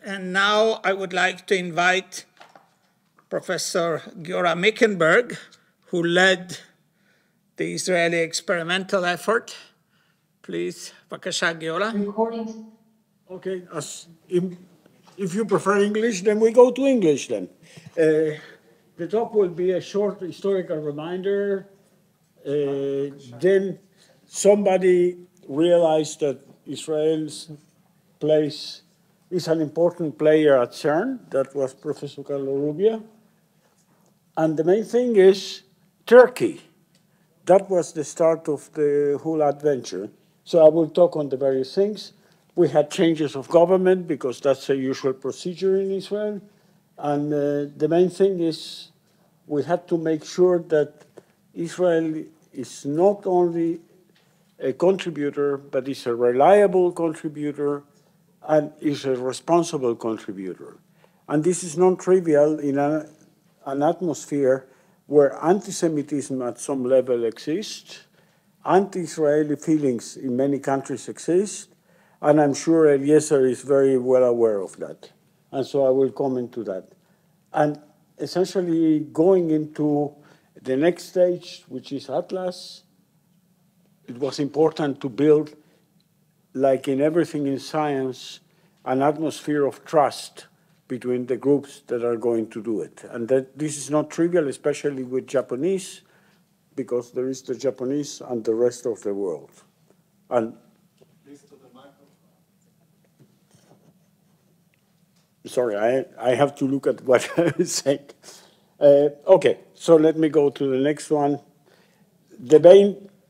And now I would like to invite Professor גיורא Mickenberg, who led the Israeli experimental effort. Please, בבקשה, גיורא. Okay, if you prefer English, then we go to English then. The talk will be a short historical reminder. Then somebody realized that Israel's place is an important player at Cern. That was Professor Crllinер. And the main thing is Turkey. That was the start of the whole adventure. So I will talk on the various things. We had changes of government because that's a usual procedure in Israel. And the main thing is we had to make sure that Israel is not only a contributor, but is a reliable contributor and is a responsible contributor. And this is non-trivial in an atmosphere where anti-Semitism at some level exists, anti-Israeli feelings in many countries exist, and I'm sure Eლიעזר is very well aware of that. And so I will comment to that. And essentially going into the next stage, which is Atlas, it was important to build, like in everything in science, an atmosphere of trust between the groups that are going to do it. And that this is not trivial, especially with Japanese, because there is the Japanese and the rest of the world. And sorry, I have to look at what I was saying. Okay, so let me go to the next one. The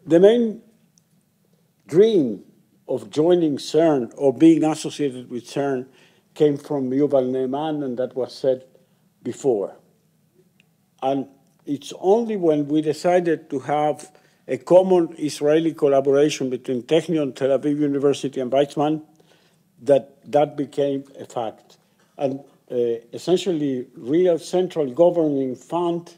main dream of joining Cern or being associated with Cern came from Yuval Ne'eman, and that was said before. And it's only when we decided to have a common Israeli collaboration between Technion, Tel Aviv University, and Weizmann that became a fact. And essentially, real central governing fund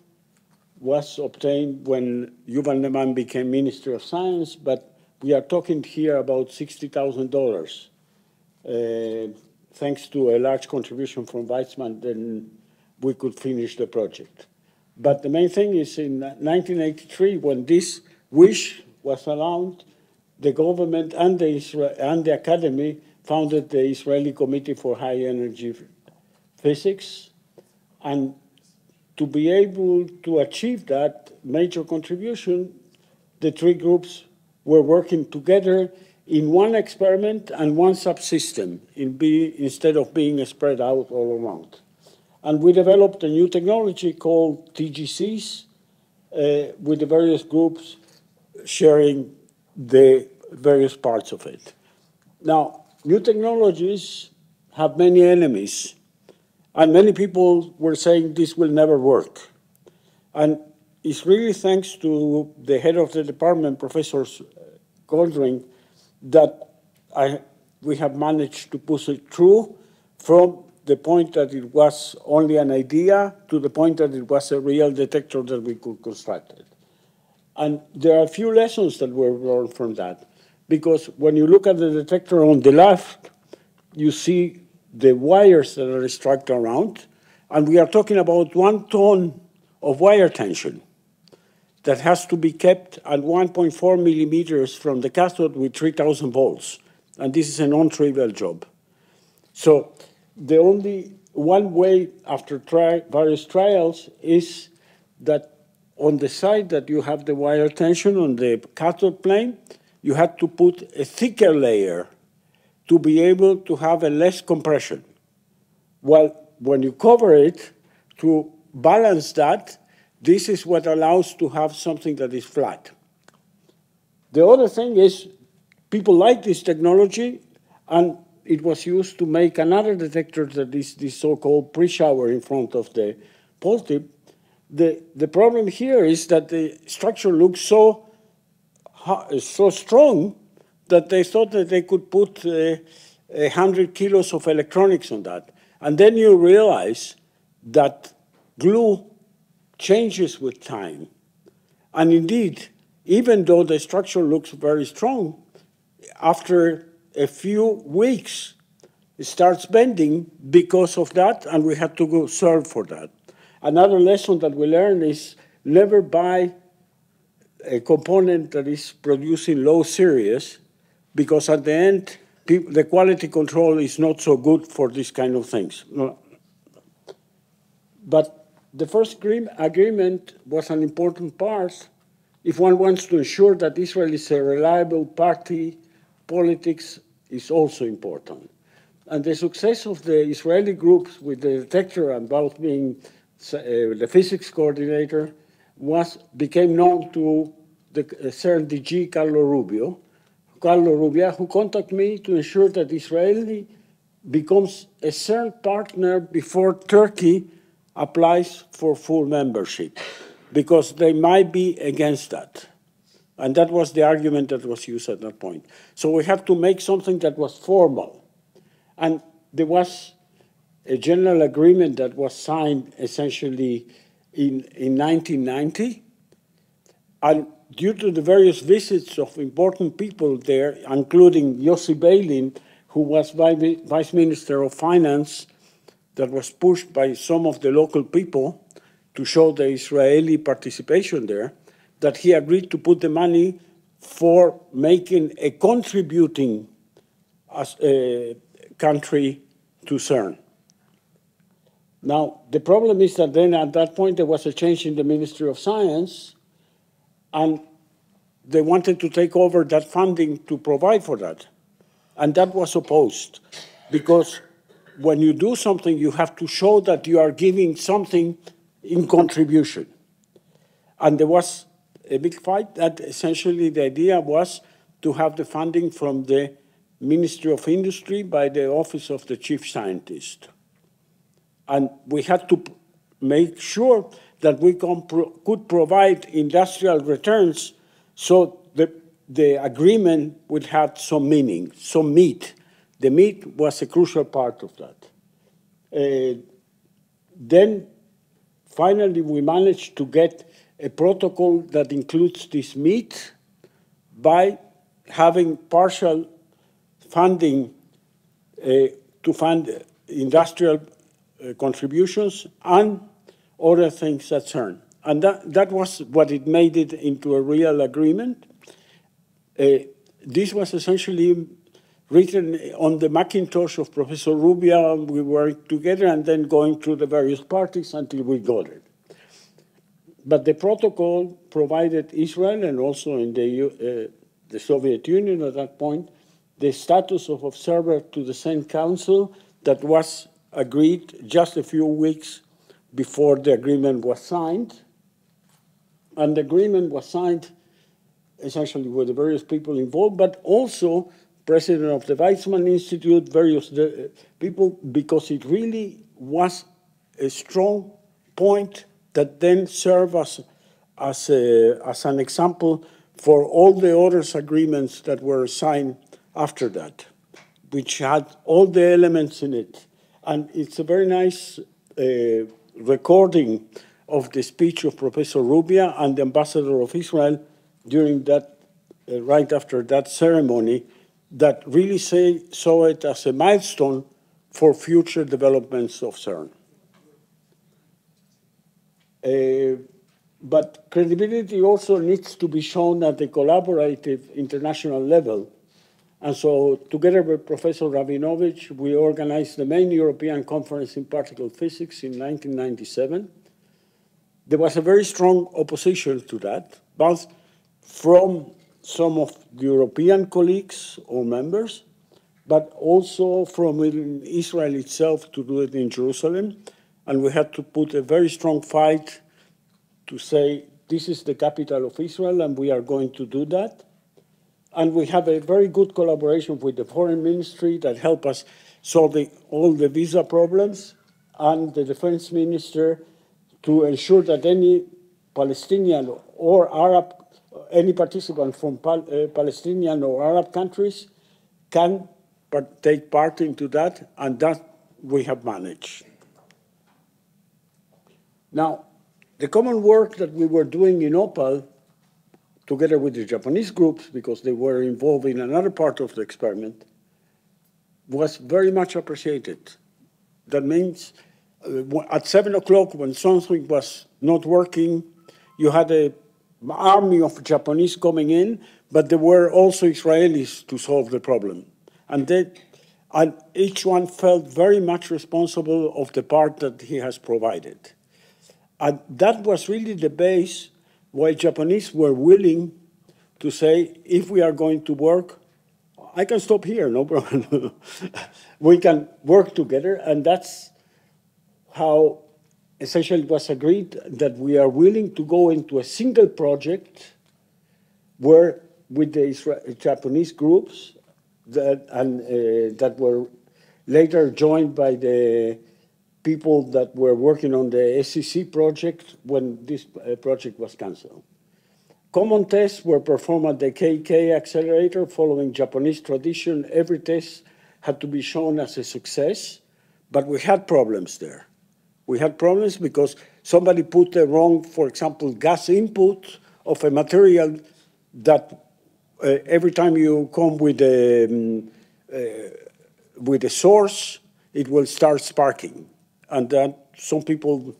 was obtained when Yuval Ne'eman became Minister of Science, but we are talking here about $60,000. Thanks to a large contribution from Weizmann, then we could finish the project. But the main thing is in 1983, when this wish was allowed, the government and the academy founded the Israeli Committee for High Energy Physics. And to be able to achieve that major contribution, the three groups were working together in one experiment and one subsystem instead of being spread out all around. And we developed a new technology called TGCs with the various groups sharing the various parts of it. Now, new technologies have many enemies, and many people were saying this will never work. And it's really thanks to the head of the department, Professor Goldring, that we have managed to push it through from the point that it was only an idea to the point that it was a real detector that we could construct it. And there are a few lessons that were learned from that, because when you look at the detector on the left, you see the wires that are struck around, and we are talking about 1 ton of wire tension that has to be kept at 1.4 millimeters from the cathode with 3,000 volts. And this is a non-trivial job. So the only one way after various trials is that on the side that you have the wire tension on the cathode plane, you had to put a thicker layer to be able to have a less compression. Well, when you cover it, to balance that, this is what allows to have something that is flat. The other thing is people like this technology, and it was used to make another detector that is this so-called pre-shower in front of the pole tip. The problem here is that the structure looks so strong that they thought that they could put 100 kilos of electronics on that. And then you realize that glue changes with time. And indeed, even though the structure looks very strong, after a few weeks, starts bending because of that, and we had to go serve for that. Another lesson that we learned is never buy a component that is producing low series, because at the end, the quality control is not so good for these kind of things. But the first agreement was an important part if one wants to ensure that Israel is a reliable party. Politics is also important. And the success of the Israeli groups with the detector and both being the physics coordinator became known to the Cern DG, Carlo Rubia, who contacted me to ensure that Israeli becomes a Cern partner before Turkey applies for full membership, because they might be against that. And that was the argument that was used at that point. So we have to make something that was formal. And there was a general agreement that was signed essentially in 1990. And due to the various visits of important people there, including Yossi Beilin, who was Vice Minister of Finance, that was pushed by some of the local people to show the Israeli participation there, that he agreed to put the money for making a contributing country to Cern. Now, the problem is that then at that point there was a change in the Ministry of Science, and they wanted to take over that funding to provide for that. And that was opposed, because when you do something, you have to show that you are giving something in contribution. And there was a big fight that essentially the idea was to have the funding from the Ministry of Industry by the Office of the Chief Scientist. And we had to make sure that we could provide industrial returns so the agreement would have some meaning, some meat. The meat was a crucial part of that. Then finally we managed to get a protocol that includes this meat by having partial funding to fund industrial contributions and other things at Cern. And that was what it made it into a real agreement. This was essentially written on the Macintosh of Professor Rubia. We worked together and then going through the various parties until we got it. But the protocol provided Israel and also in the Soviet Union at that point the status of observer to the same council that was agreed just a few weeks before the agreement was signed. And the agreement was signed essentially with the various people involved, but also president of the Weizmann Institute, various people, because it really was a strong point that then served as an example for all the other agreements that were signed after that, which had all the elements in it. And it's a very nice recording of the speech of Professor Rubia and the ambassador of Israel during that, right after that ceremony, that really saw it as a milestone for future developments of Cern. But credibility also needs to be shown at the collaborative international level. And so together with Professor Rabinowitz, we organized the main European conference in particle physics in 1997. There was a very strong opposition to that, both from some of the European colleagues or members, but also from within Israel itself to do it in Jerusalem. And we had to put a very strong fight to say, this is the capital of Israel, and we are going to do that. And we have a very good collaboration with the foreign ministry that helped us solve all the visa problems, and the defense minister to ensure that any Palestinian or Arab, any participant from Palestinian or Arab countries can take part into that, and that we have managed. Now, the common work that we were doing in Opal, together with the Japanese groups, because they were involved in another part of the experiment, was very much appreciated. That means at 7 o'clock when something was not working, you had an army of Japanese coming in, but there were also Israelis to solve the problem. And each one felt very much responsible of the part that he has provided. And that was really the base why Japanese were willing to say, if we are going to work, I can stop here, no problem. We can work together, and that's how essentially it was agreed that we are willing to go into a single project where with the Japanese groups that were later joined by the people that were working on the SEC project when this project was canceled. Common tests were performed at the KK accelerator following Japanese tradition. Every test had to be shown as a success, but we had problems there. We had problems because somebody put the wrong, for example, gas input of a material that every time you come with a source, it will start sparking. And that some people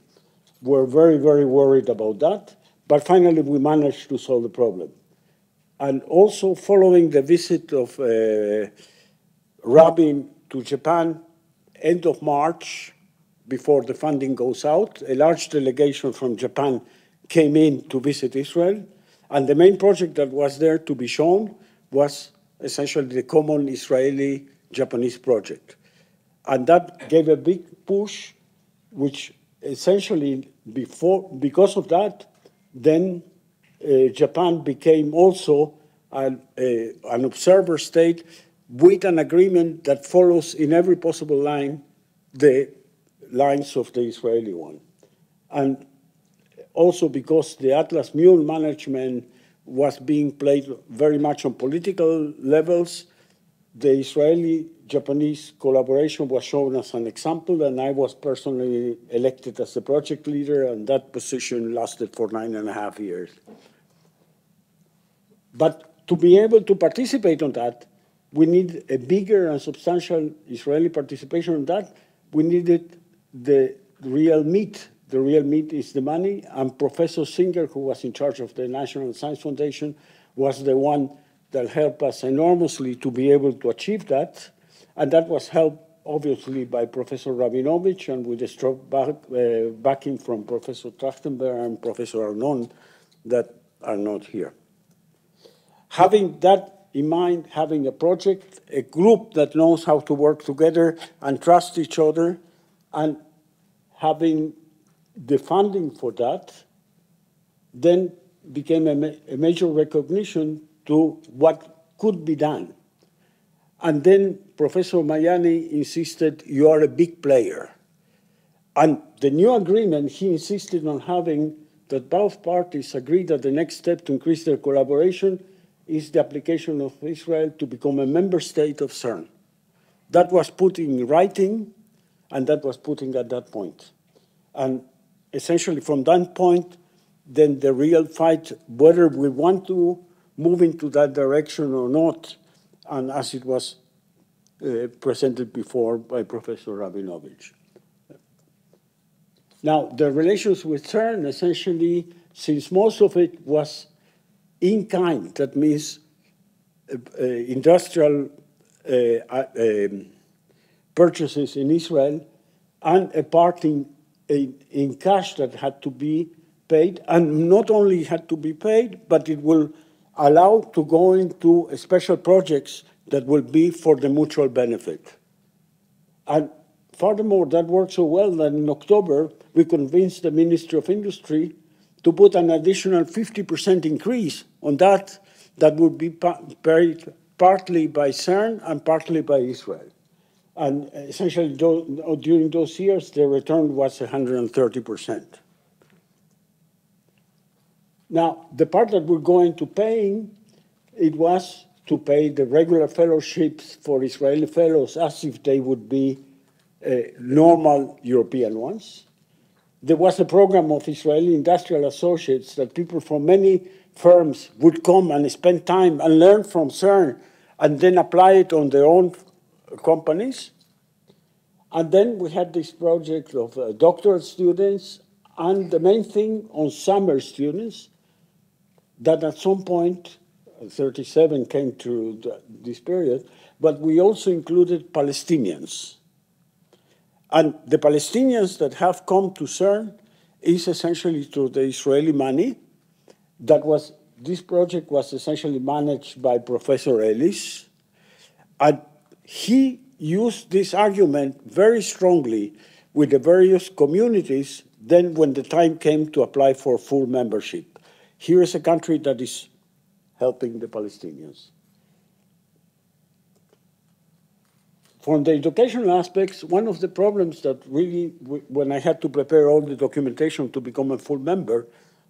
were very, very worried about that. But finally, we managed to solve the problem. And also, following the visit of Rabin to Japan, end of March, before the funding goes out, a large delegation from Japan came in to visit Israel. And the main project that was there to be shown was essentially the common Israeli-Japanese project. And that gave a big push, which essentially, because of that, then Japan became also an observer state with an agreement that follows in every possible line the lines of the Israeli one. And also because the Atlas Mule management was being played very much on political levels, the Israeli-Japanese collaboration was shown as an example, and I was personally elected as the project leader, and that position lasted for 9.5 years. But to be able to participate on that, we need a bigger and substantial Israeli participation on that. We needed the real meat. The real meat is the money, and Professor Singer, who was in charge of the National Science Foundation, was the one that helped us enormously to be able to achieve that. And that was helped, obviously, by Professor Rabinowitz and with the strong backing from Professor Trachtenberg and Professor Arnon that are not here. Having that in mind, having a project, a group that knows how to work together and trust each other, and having the funding for that, then became a major recognition to what could be done. And then Professor Mayani insisted, you are a big player. And the new agreement, he insisted on having that both parties agreed that the next step to increase their collaboration is the application of Israel to become a member state of Cern. That was put in writing, and that was put in at that point. And essentially from that point, then the real fight, whether we want to move into that direction or not, and as it was presented before by Professor Rabinowitz. Now, the relations with Cern, essentially, since most of it was in kind, that means industrial purchases in Israel, and a part in cash that had to be paid, and not only had to be paid, but it will allow to go into special projects that will be for the mutual benefit. And furthermore, that worked so well that in October, we convinced the Ministry of Industry to put an additional 50% increase on that would be paid partly by Cern and partly by Israel. And essentially, during those years, the return was 130%. Now, the part that we're going to paying, it was to pay the regular fellowships for Israeli fellows as if they would be normal European ones. There was a program of Israeli industrial associates that people from many firms would come and spend time and learn from Cern and then apply it on their own companies. And then we had this project of doctorate students, and the main thing on summer students, that at some point, 37 came through this period, but we also included Palestinians. And the Palestinians that have come to Cern is essentially through the Israeli money. This project was essentially managed by Professor Ellis, and he used this argument very strongly with the various communities then when the time came to apply for full membership. Here is a country that is helping the Palestinians. From the educational aspects, one of the problems that really, when I had to prepare all the documentation to become a full member,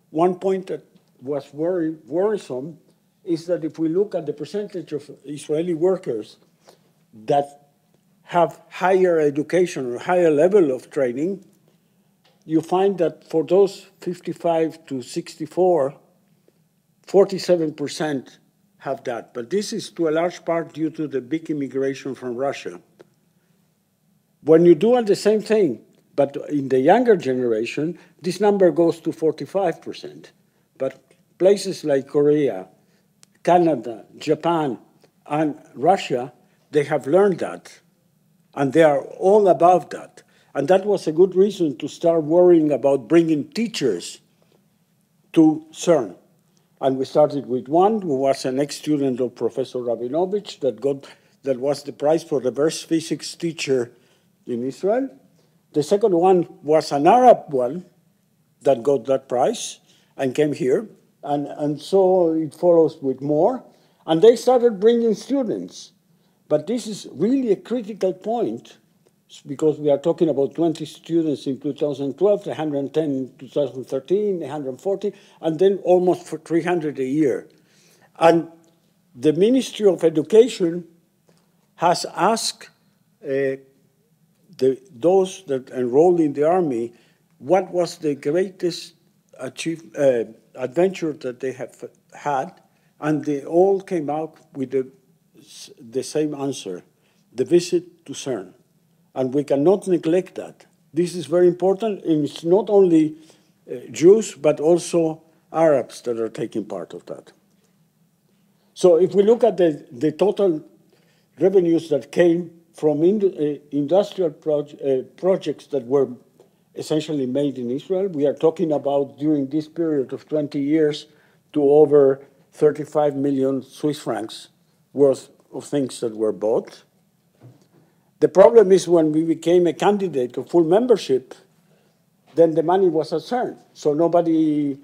one point that was very worrisome is that if we look at the percentage of Israeli workers that have higher education or higher level of training, you find that for those 55 to 64, 47% have that. But this is to a large part due to the big immigration from Russia. When you do the same thing, but in the younger generation, this number goes to 45%. But places like Korea, Canada, Japan, and Russia, they have learned that, and they are all above that. And that was a good reason to start worrying about bringing teachers to Cern. And we started with one who was an ex-student of Professor Rabinowitz that was the prize for reverse physics teacher in Israel. The second one was an Arab one that got that prize and came here. And so it follows with more. And they started bringing students. But this is really a critical point because we are talking about 20 students in 2012, 110 in 2013, 140, and then almost 300 a year. And the Ministry of Education has asked those that enrolled in the Army what was the greatest adventure that they have had, and they all came out with the same answer, the visit to Cern. And we cannot neglect that. This is very important, and it's not only Jews, but also Arabs that are taking part of that. So if we look at the total revenues that came from industrial projects that were essentially made in Israel, we are talking about, during this period of 20 years, to over 35 million Swiss francs worth of things that were bought. The problem is when we became a candidate to full membership, then the money was at Cern. So nobody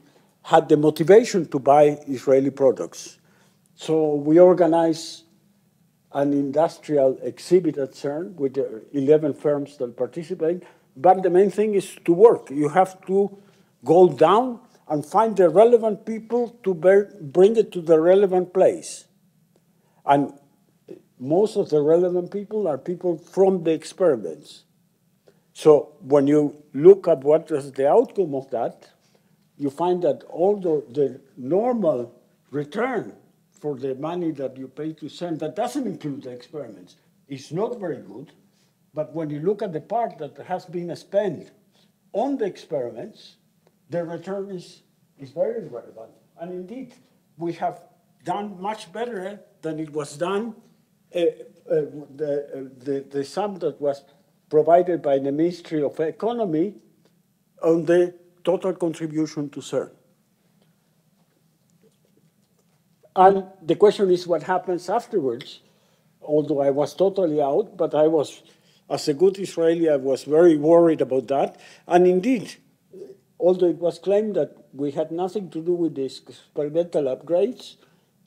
had the motivation to buy Israeli products. So we organized an industrial exhibit at Cern with 11 firms that participate. But the main thing is to work. You have to go down and find the relevant people to bring it to the relevant place. And most of the relevant people are people from the experiments. So when you look at what is the outcome of that, you find that all the normal return for the money that you pay to Cern, that doesn't include the experiments, is not very good. But when you look at the part that has been spent on the experiments, the return is very relevant. And indeed, we have done much better than it was done. The sum that was provided by the Ministry of Economy on the total contribution to Cern. And the question is what happens afterwards, although I was totally out, but I was, as a good Israeli, I was very worried about that. And indeed, although it was claimed that we had nothing to do with these experimental upgrades,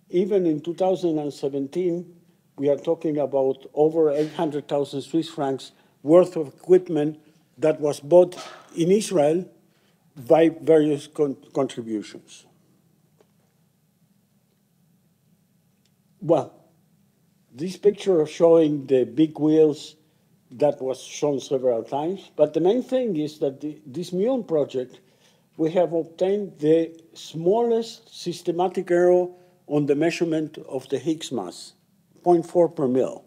even in 2017, we are talking about over 800,000 Swiss francs worth of equipment that was bought in Israel by various contributions. Well, this picture showing the big wheels, that was shown several times, but the main thing is that this Muon project, we have obtained the smallest systematic error on the measurement of the Higgs mass, 0.4 per mil.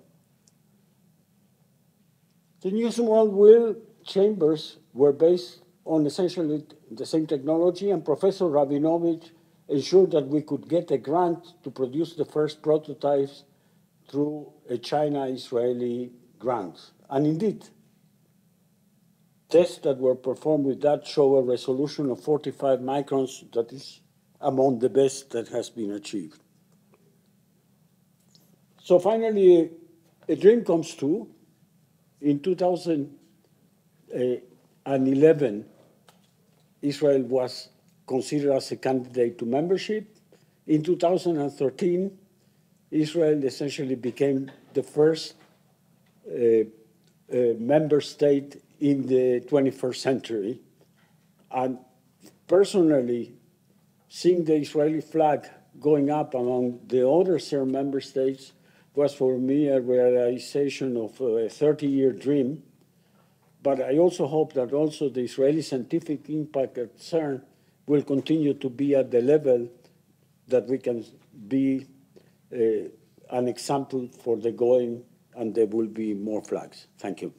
The new small wheel chambers were based on essentially the same technology, and Professor Rabinowitz ensured that we could get a grant to produce the first prototypes through a China-Israeli grant. And indeed, tests that were performed with that show a resolution of 45 microns that is among the best that has been achieved. So finally, a dream comes true. In 2011, Israel was considered as a candidate to membership. In 2013, Israel essentially became the first member state in the 21st century. And personally, seeing the Israeli flag going up among the other Cern member states was for me a realization of a 30-year dream. But I also hope that also the Israeli scientific impact at Cern will continue to be at the level that we can be an example for the going, and there will be more flags. Thank you.